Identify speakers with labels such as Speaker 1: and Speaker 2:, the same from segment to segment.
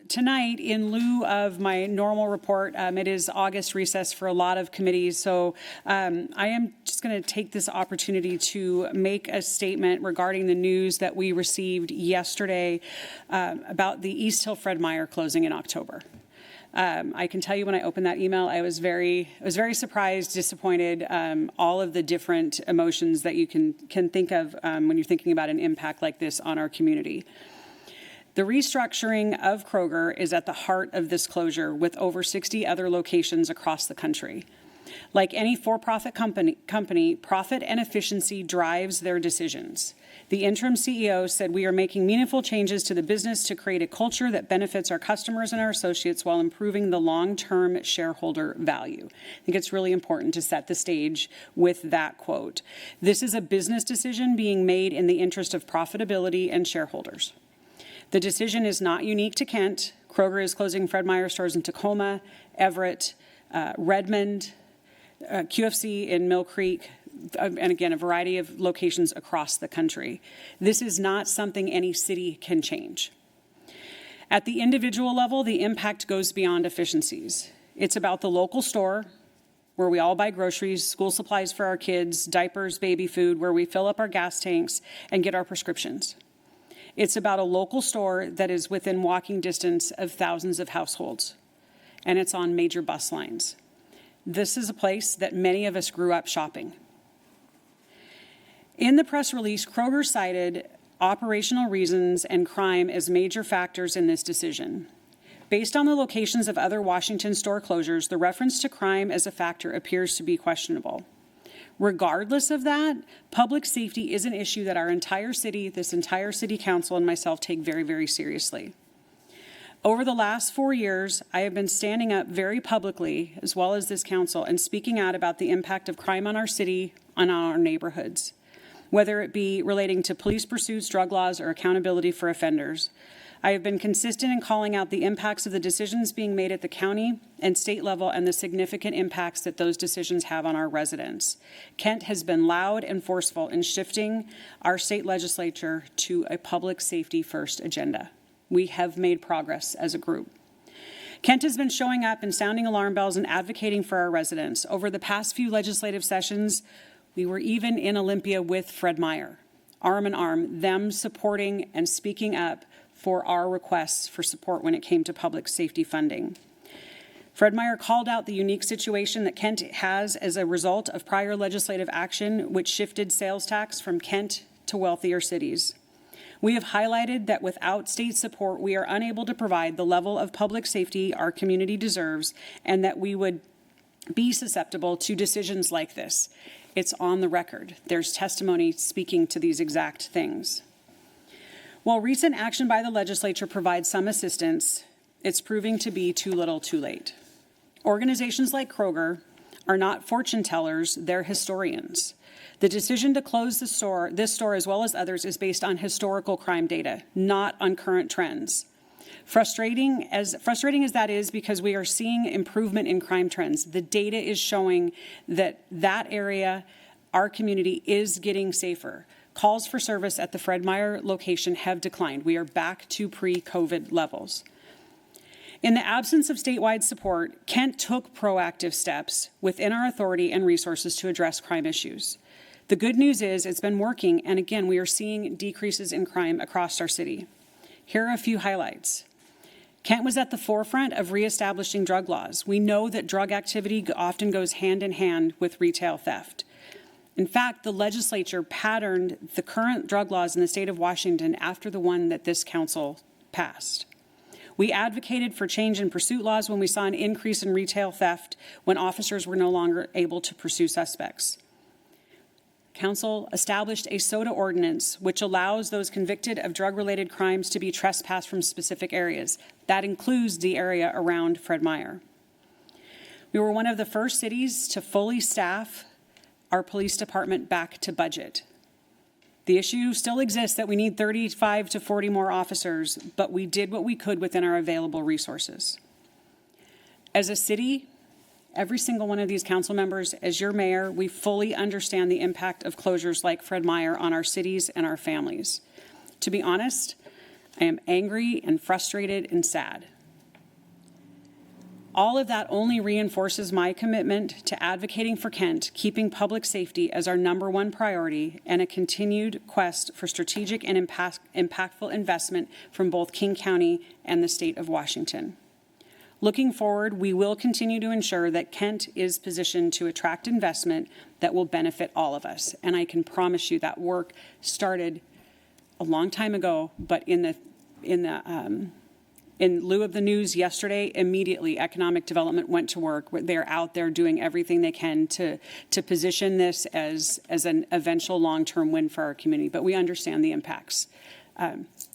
Speaker 1: Tonight, in lieu of my normal report, it is August recess for a lot of committees, so I am just going to take this opportunity to make a statement regarding the news that we received yesterday about the East Hill Fred Meyer closing in October. I can tell you when I opened that email, I was very surprised, disappointed, all of the different emotions that you can think of when you're thinking about an impact like this on our community. The restructuring of Kroger is at the heart of this closure, with over 60 other locations across the country. Like any for-profit company, profit and efficiency drives their decisions. The interim CEO said, "We are making meaningful changes to the business to create a culture that benefits our customers and our associates while improving the long-term shareholder value." I think it's really important to set the stage with that quote. This is a business decision being made in the interest of profitability and shareholders. The decision is not unique to Kent. Kroger is closing Fred Meyer stores in Tacoma, Everett, Redmond, QFC in Mill Creek, and again, a variety of locations across the country. This is not something any city can change. At the individual level, the impact goes beyond efficiencies. It's about the local store where we all buy groceries, school supplies for our kids, diapers, baby food, where we fill up our gas tanks and get our prescriptions. It's about a local store that is within walking distance of thousands of households, and it's on major bus lines. This is a place that many of us grew up shopping. In the press release, Kroger cited operational reasons and crime as major factors in this decision. Based on the locations of other Washington store closures, the reference to crime as a factor appears to be questionable. Regardless of that, public safety is an issue that our entire city, this entire city council, and myself take very, very seriously. Over the last 4 years, I have been standing up very publicly, as well as this council, and speaking out about the impact of crime on our city and on our neighborhoods, whether it be relating to police pursuits, drug laws, or accountability for offenders. I have been consistent in calling out the impacts of the decisions being made at the county and state level and the significant impacts that those decisions have on our residents. Kent has been loud and forceful in shifting our state legislature to a public safety first agenda. We have made progress as a group. Kent has been showing up and sounding alarm bells and advocating for our residents. Over the past few legislative sessions, we were even in Olympia with Fred Meyer, arm in arm, them supporting and speaking up for our requests for support when it came to public safety funding. Fred Meyer called out the unique situation that Kent has as a result of prior legislative action, which shifted sales tax from Kent to wealthier cities. We have highlighted that without state support, we are unable to provide the level of public safety our community deserves, and that we would be susceptible to decisions like this. It's on the record. There's testimony speaking to these exact things. While recent action by the legislature provides some assistance, it's proving to be too little too late. Organizations like Kroger are not fortune tellers, they're historians. The decision to close this store as well as others is based on historical crime data, not on current trends. Frustrating as that is, because we are seeing improvement in crime trends. The data is showing that area, our community, is getting safer. Calls for service at the Fred Meyer location have declined. We are back to pre-COVID levels. In the absence of statewide support, Kent took proactive steps within our authority and resources to address crime issues. The good news is it's been working, and again, we are seeing decreases in crime across our city. Here are a few highlights. Kent was at the forefront of reestablishing drug laws. We know that drug activity often goes hand in hand with retail theft. In fact, the legislature patterned the current drug laws in the state of Washington after the one that this council passed. We advocated for change in pursuit laws when we saw an increase in retail theft when officers were no longer able to pursue suspects. Council established a SOTA ordinance, which allows those convicted of drug-related crimes to be trespassed from specific areas. That includes the area around Fred Meyer. We were one of the first cities to fully staff our police department back to budget. The issue still exists that we need 35 to 40 more officers, but we did what we could within our available resources. As a city, every single one of these council members, as your mayor, we fully understand the impact of closures like Fred Meyer on our cities and our families. To be honest, I am angry and frustrated and sad. All of that only reinforces my commitment to advocating for Kent, keeping public safety as our #1 priority, and a continued quest for strategic and impactful investment from both King County and the state of Washington. Looking forward, we will continue to ensure that Kent is positioned to attract investment that will benefit all of us. And I can promise you that work started a long time ago, but in lieu of the news yesterday, immediately economic development went to work. They're out there doing everything they can to position this as an eventual long-term win for our community. But we understand the impacts.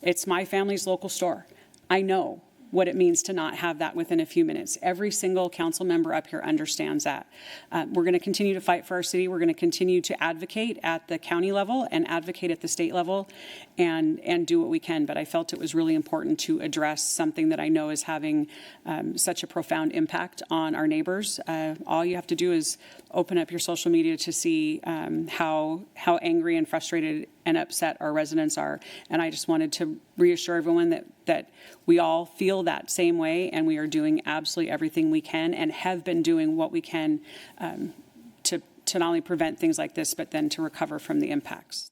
Speaker 1: It's my family's local store. I know what it means to not have that within a few minutes. Every single council member up here understands that. We're going to continue to fight for our city. We're going to continue to advocate at the county level and advocate at the state level and do what we can. But I felt it was really important to address something that I know is having such a profound impact on our neighbors. All you have to do is open up your social media to see how angry and frustrated and upset our residents are. And I just wanted to reassure everyone that we all feel that same way, and we are doing absolutely everything we can and have been doing what we can to not only prevent things like this, but then to recover from the impacts.